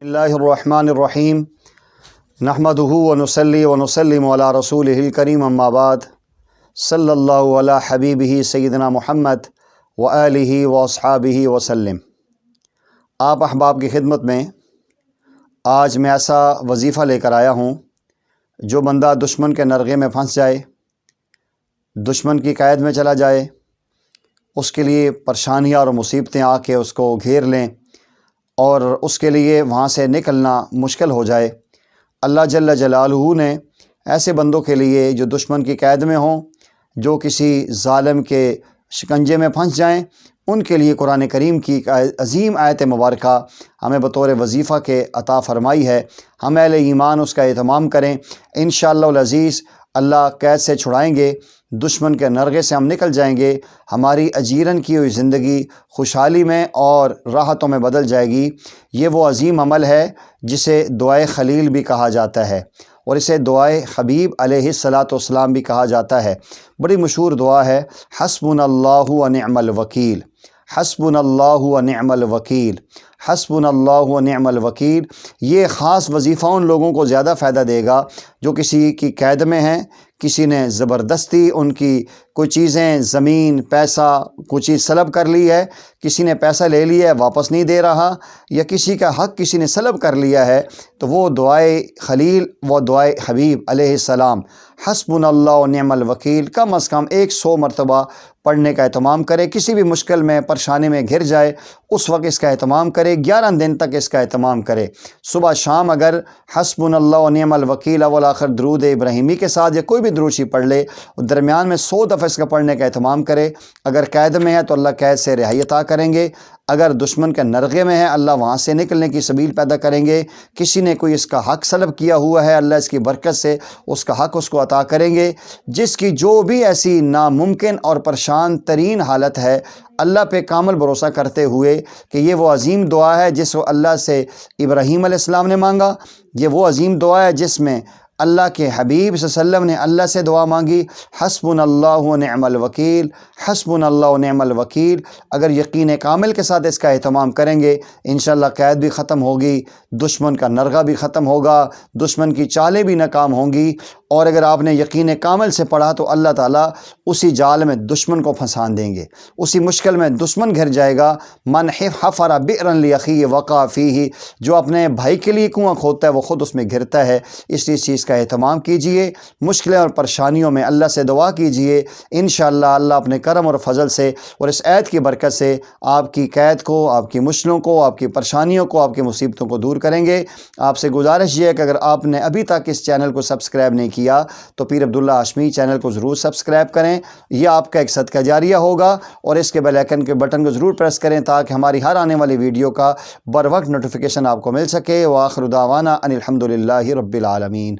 اللہ الرحمن الرحیم نحمدہ ونصلی ونسلم علی رسولہ الکریم اما بعد صلی اللہ علی حبیبہ سیدنا محمد وآلہ واصحابہ وسلم۔ آپ احباب کی خدمت میں آج میں ایسا وظیفہ لے کر آیا ہوں جو بندہ دشمن کے نرغے میں پھنس جائے، دشمن کی قید میں چلا جائے، اس کے لیے پریشانیاں اور مصیبتیں آ کے اس کو گھیر لیں اور اس کے لیے وہاں سے نکلنا مشکل ہو جائے، اللہ جل جلالہ نے ایسے بندوں کے لیے جو دشمن کی قید میں ہوں، جو کسی ظالم کے شکنجے میں پھنس جائیں، ان کے لیے قرآن کریم کی عظیم آیت مبارکہ ہمیں بطور وظیفہ کے عطا فرمائی ہے۔ ہم اہل ایمان اس کا اہتمام کریں، انشاءاللہ العزیز اللہ قید سے چھڑائیں گے، دشمن کے نرغے سے ہم نکل جائیں گے، ہماری اجیرن کی ہوئی زندگی خوشحالی میں اور راحتوں میں بدل جائے گی۔ یہ وہ عظیم عمل ہے جسے دعائے خلیل بھی کہا جاتا ہے اور اسے دعائے حبیب علیہ السلام بھی کہا جاتا ہے۔ بڑی مشہور دعا ہے، حسبنا اللہ ونعم الوکیل، حسبنا اللہ ونعم الوکیل، حسبنا اللہ ونعم الوکیل۔ یہ خاص وظیفہ ان لوگوں کو زیادہ فائدہ دے گا جو کسی کی قید میں ہیں، کسی نے زبردستی ان کی کوئی چیزیں، زمین، پیسہ، کوئی چیز سلب کر لی ہے، کسی نے پیسہ لے لیا ہے واپس نہیں دے رہا، یا کسی کا حق کسی نے سلب کر لیا ہے، تو وہ دعائے خلیل، وہ دعائے حبیب علیہ السلام حسبنا اللہ ونعم الوکیل کم از کم 100 مرتبہ پڑھنے کا اہتمام کرے۔ کسی بھی مشکل میں، پریشانی میں گھر جائے اس وقت اس کا اہتمام کرے، 11 دن تک اس کا اہتمام کرے۔ صبح شام اگر حسبنا اللہ ونعم الوکیل اول آخر درود ابراہیمی کے ساتھ یا کوئی بھی درود شریف پڑھ لے، درمیان میں 100 دفعہ اس کا پڑھنے کا اہتمام کرے۔ اگر قید میں ہے تو اللہ قید سے رہائی عطا کریں گے، اگر دشمن کے نرغے میں ہے اللہ وہاں سے نکلنے کی سبیل پیدا کریں گے، کسی نے کوئی اس کا حق سلب کیا ہوا ہے اللہ اس کی برکت سے اس کا حق اس کو عطا کریں گے۔ جس کی جو بھی ایسی ناممکن اور پریشان ترین حالت ہے، اللہ پہ کامل بھروسہ کرتے ہوئے کہ یہ وہ عظیم دعا ہے جس کو اللہ سے ابراہیم علیہ السلام نے مانگا، یہ وہ عظیم دعا ہے جس میں اللہ کے حبیب صلی اللہ علیہ وسلم نے اللہ سے دعا مانگی، حسبنا اللہ ونعم الوکیل، حسبنا اللہ ونعم الوکیل۔ اگر یقین کامل کے ساتھ اس کا اہتمام کریں گے، انشاءاللہ قید بھی ختم ہوگی، دشمن کا نرغہ بھی ختم ہوگا، دشمن کی چالیں بھی ناکام ہوں گی، اور اگر آپ نے یقین کامل سے پڑھا تو اللہ تعالیٰ اسی جال میں دشمن کو پھنسان دیں گے، اسی مشکل میں دشمن گھر جائے گا۔ من حفر بئرا لاخیہ وقع فیہ، جو اپنے بھائی کے لیے کنواں کھودتا ہے وہ خود اس میں گرتا ہے۔ اس لیے چیز کا اہتمام کیجئے، مشکلیں اور پریشانیوں میں اللہ سے دعا کیجئے، انشاءاللہ اللہ اپنے کرم اور فضل سے اور اس آیت کی برکت سے آپ کی قید کو، آپ کی مشکلوں کو، آپ کی پریشانیوں کو، آپ کی مصیبتوں کو دور کریں گے۔ آپ سے گزارش یہ ہے کہ اگر آپ نے ابھی تک اس چینل کو سبسکرائب نہیں کیا تو پیر عبداللہ ہاشمی چینل کو ضرور سبسکرائب کریں، یہ آپ کا ایک صدقہ جاریہ ہوگا، اور اس کے بیل آئیکن کے بٹن کو ضرور پریس کریں تاکہ ہماری ہر آنے والی ویڈیو کا بر وقت نوٹیفیکیشن آپ کو مل سکے۔ وآخر دعوانا ان الحمد للہ رب العالمین۔